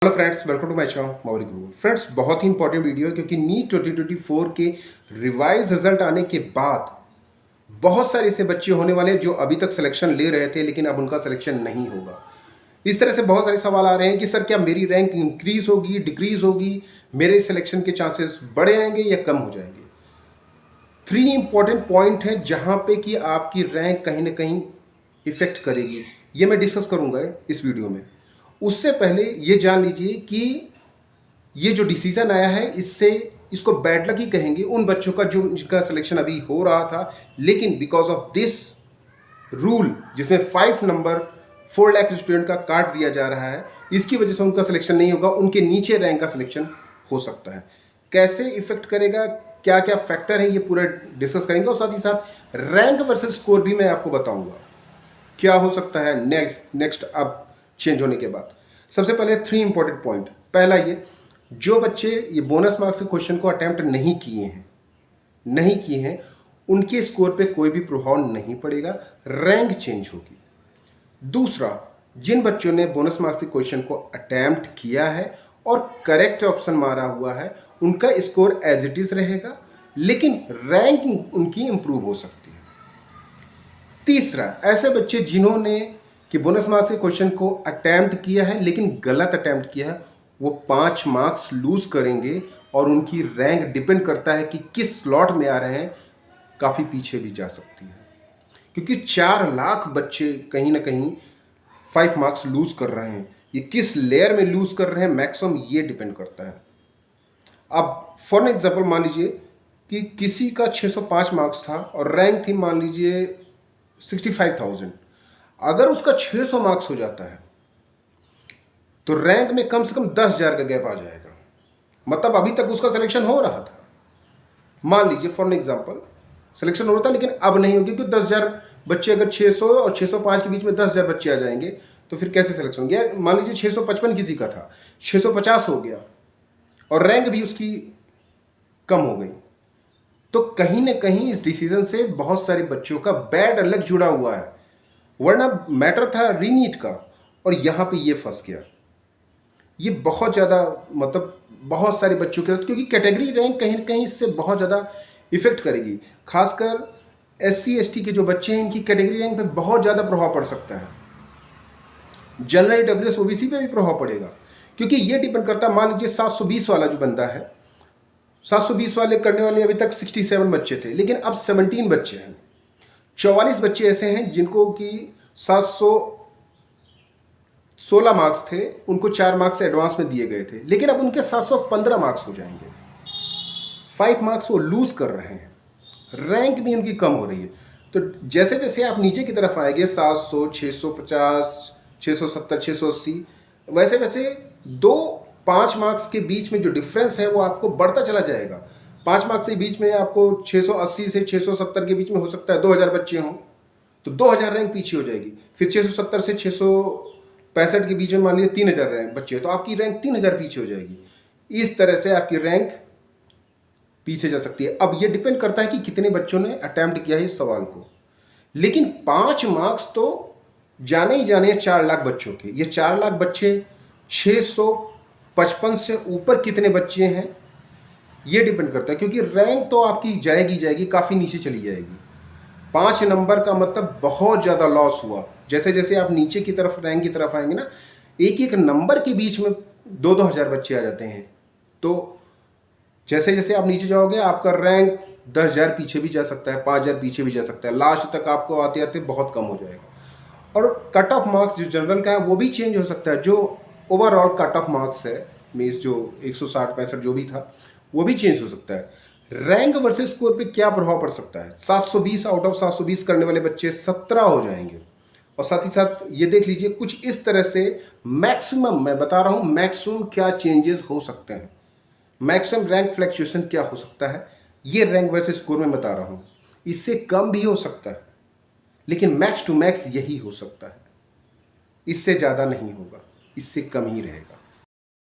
Hello friends, welcome to my channel Mauri Guru. Friends, बहुत ही important video है क्योंकि नीट 2024 के रिवाइज रिजल्ट आने के बाद बहुत सारे ऐसे बच्चे होने वाले हैं जो अभी तक सिलेक्शन ले रहे थे लेकिन अब उनका सिलेक्शन नहीं होगा। इस तरह से बहुत सारे सवाल आ रहे हैं कि सर क्या मेरी रैंक इंक्रीज होगी, डिक्रीज होगी, मेरे सिलेक्शन के चांसेस बढ़े आएंगे या कम हो जाएंगे। 3 इंपॉर्टेंट पॉइंट है जहां पे कि आपकी रैंक कहीं ना कहीं इफेक्ट करेगी। ये मैं डिस्कस करूंगा इस वीडियो में। उससे पहले ये जान लीजिए कि ये जो डिसीजन आया है इसको बैड लक ही कहेंगे उन बच्चों का जो जिनका सिलेक्शन अभी हो रहा था, लेकिन बिकॉज ऑफ दिस रूल जिसमें 5 नंबर 4 लाख स्टूडेंट का काट दिया जा रहा है, इसकी वजह से उनका सिलेक्शन नहीं होगा, उनके नीचे रैंक का सिलेक्शन हो सकता है। कैसे इफेक्ट करेगा, क्या क्या फैक्टर है, ये पूरा डिस्कस करेंगे और साथ ही साथ रैंक वर्सेस स्कोर भी मैं आपको बताऊंगा क्या हो सकता है नेक्स्ट अब चेंज होने के बाद। सबसे पहले 3 इंपॉर्टेंट पॉइंट। पहला, ये जो बच्चे ये बोनस मार्क्स के क्वेश्चन को अटेम्प्ट नहीं किए हैं उनके स्कोर पे कोई भी प्रभाव नहीं पड़ेगा, रैंक चेंज होगी। दूसरा, जिन बच्चों ने बोनस मार्क्स के क्वेश्चन को अटेम्प्ट किया है और करेक्ट ऑप्शन मारा हुआ है उनका स्कोर एज इट इज रहेगा, लेकिन रैंक उनकी इंप्रूव हो सकती है। तीसरा, ऐसे बच्चे जिन्होंने कि बोनस मार्क्स के क्वेश्चन को अटेम्प्ट किया है लेकिन गलत अटेम्प्ट किया है, वो 5 मार्क्स लूज करेंगे और उनकी रैंक डिपेंड करता है कि किस स्लॉट में आ रहे हैं, काफ़ी पीछे भी जा सकती है क्योंकि 4 लाख बच्चे कहीं ना कहीं 5 मार्क्स लूज कर रहे हैं। ये किस लेयर में लूज कर रहे हैं मैक्सिमम, ये डिपेंड करता है। अब फॉर एग्जाम्पल मान लीजिए कि किसी का 605 मार्क्स था और रैंक थी मान लीजिए 65,000। अगर उसका 600 मार्क्स हो जाता है तो रैंक में कम से कम 10,000 का गैप आ जाएगा। मतलब अभी तक उसका सिलेक्शन हो रहा था, मान लीजिए फॉर एग्जांपल सिलेक्शन हो रहा था, लेकिन अब नहीं होगी क्योंकि 10,000 बच्चे, अगर 600 और 605 के बीच में 10,000 बच्चे आ जाएंगे तो फिर कैसे सिलेक्शन हो गया। मान लीजिए 655 किसी का था, 650 हो गया और रैंक भी उसकी कम हो गई, तो कहीं ना कहीं इस डिसीजन से बहुत सारे बच्चों का बैड लक जुड़ा हुआ है। वरना मैटर था रीनीट का और यहाँ पे ये फंस गया। ये बहुत ज़्यादा मतलब बहुत सारे बच्चों के साथ, क्योंकि कैटेगरी रैंक कहीं ना कहीं इससे बहुत ज़्यादा इफेक्ट करेगी। खासकर SC ST के जो बच्चे हैं इनकी कैटेगरी रैंक पे बहुत ज़्यादा प्रभाव पड़ सकता है। जनरल EWS OBC पे भी प्रभाव पड़ेगा क्योंकि ये डिपेंड करता है। मान लीजिए 720 वाला जो बंदा है, 720 वाले करने वाले अभी तक 67 बच्चे थे, लेकिन अब 17 बच्चे हैं। 44 बच्चे ऐसे हैं जिनको कि 716 मार्क्स थे, उनको 4 मार्क्स एडवांस में दिए गए थे, लेकिन अब उनके 715 मार्क्स हो जाएंगे। 5 मार्क्स वो लूज कर रहे हैं, रैंक भी उनकी कम हो रही है। तो जैसे जैसे आप नीचे की तरफ आएंगे 700, 650, 670, 680, वैसे वैसे 2-5 मार्क्स के बीच में जो डिफरेंस है वो आपको बढ़ता चला जाएगा। 5 मार्क्स के बीच में आपको 680 से 670 के बीच में हो सकता है 2,000 बच्चे हों, तो 2,000 रैंक पीछे हो जाएगी। फिर 670 से 665 के बीच में मान लीजिए 3,000 रैंक बच्चे हैं, तो आपकी रैंक 3,000 पीछे हो जाएगी। इस तरह से आपकी रैंक पीछे जा सकती है। अब ये डिपेंड करता है कि कितने बच्चों ने अटेम्प्ट किया है इस सवाल को, लेकिन 5 मार्क्स तो जाने ही जाने 4 लाख बच्चों के। ये 4 लाख बच्चे 655 से ऊपर कितने बच्चे हैं ये डिपेंड करता है, क्योंकि रैंक तो आपकी जाएगी काफ़ी नीचे चली जाएगी। 5 नंबर का मतलब बहुत ज़्यादा लॉस हुआ। जैसे जैसे आप नीचे की तरफ रैंक की तरफ आएंगे ना, एक एक नंबर के बीच में 2-2 हज़ार बच्चे आ जाते हैं। तो जैसे जैसे आप नीचे जाओगे आपका रैंक 10,000 पीछे भी जा सकता है, 5,000 पीछे भी जा सकता है, लास्ट तक आपको आते आते बहुत कम हो जाएगा। और कट ऑफ मार्क्स जो जनरल का है वो भी चेंज हो सकता है। जो ओवरऑल कट ऑफ मार्क्स है मीन्स जो 160-65 जो भी था वो भी चेंज हो सकता है। रैंक वर्सेस स्कोर पे क्या प्रभाव पड़ सकता है। 720 आउट ऑफ 720 करने वाले बच्चे 17 हो जाएंगे। और साथ ही साथ ये देख लीजिए कुछ इस तरह से मैक्सिमम, मैं बता रहा हूँ मैक्सिमम क्या चेंजेस हो सकते हैं, मैक्सिमम रैंक फ्लैक्चुएशन क्या हो सकता है, ये रैंक वर्सेस स्कोर में बता रहा हूँ। इससे कम भी हो सकता है, लेकिन मैक्स टू मैक्स यही हो सकता है, इससे ज़्यादा नहीं होगा, इससे कम ही रहेगा।